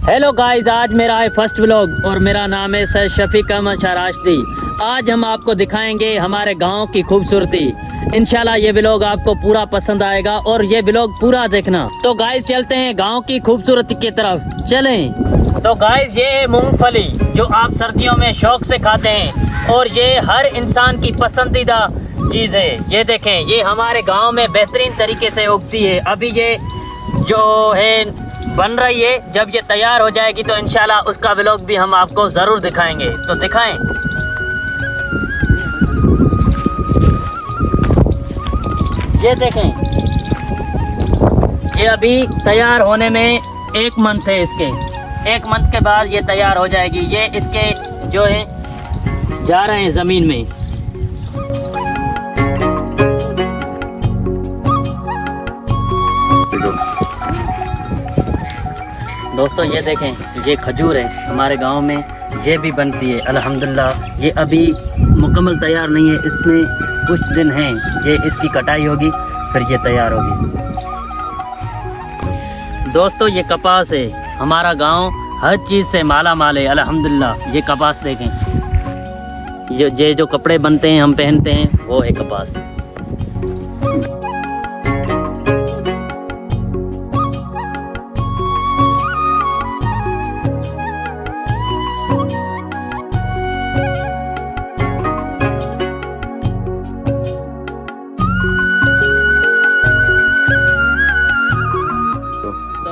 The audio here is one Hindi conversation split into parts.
हेलो गाइस, आज मेरा है फर्स्ट व्लॉग और मेरा नाम है सर शफीक अहमद शराश्ती। आज हम आपको दिखाएंगे हमारे गांव की खूबसूरती। इंशाल्लाह ये व्लॉग आपको पूरा पसंद आएगा और ये व्लॉग पूरा देखना। तो गाइस चलते हैं गांव की खूबसूरती की तरफ, चलें। तो गाइस ये है मूंगफली जो आप सर्दियों में शौक से खाते हैं और ये हर इंसान की पसंदीदा चीज़ है। ये देखें, ये हमारे गाँव में बेहतरीन तरीके से उगती है। अभी ये जो है बन रही है, जब ये तैयार हो जाएगी तो इंशाल्लाह उसका व्लॉग भी हम आपको ज़रूर दिखाएंगे। तो दिखाएं। ये देखें, ये अभी तैयार होने में 1 मंथ है। इसके 1 मंथ के बाद ये तैयार हो जाएगी। ये इसके जो है जा रहे हैं ज़मीन में। दोस्तों ये देखें, ये खजूर है हमारे गांव में, ये भी बनती है अल्हम्दुलिल्लाह। ये अभी मुकम्मल तैयार नहीं है, इसमें कुछ दिन हैं। ये इसकी कटाई होगी फिर ये तैयार होगी। दोस्तों ये कपास है, हमारा गांव हर चीज़ से माला माल है अल्हम्दुलिल्लाह। ये कपास देखें, ये जो कपड़े बनते हैं हम पहनते हैं वो है कपास।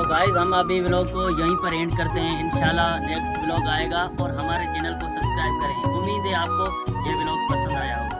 गाइस हम अभी व्लॉग को यहीं पर एंड करते हैं। इंशाल्लाह नेक्स्ट व्लॉग आएगा और हमारे चैनल को सब्सक्राइब करें। उम्मीद है आपको ये व्लॉग पसंद आया होगा।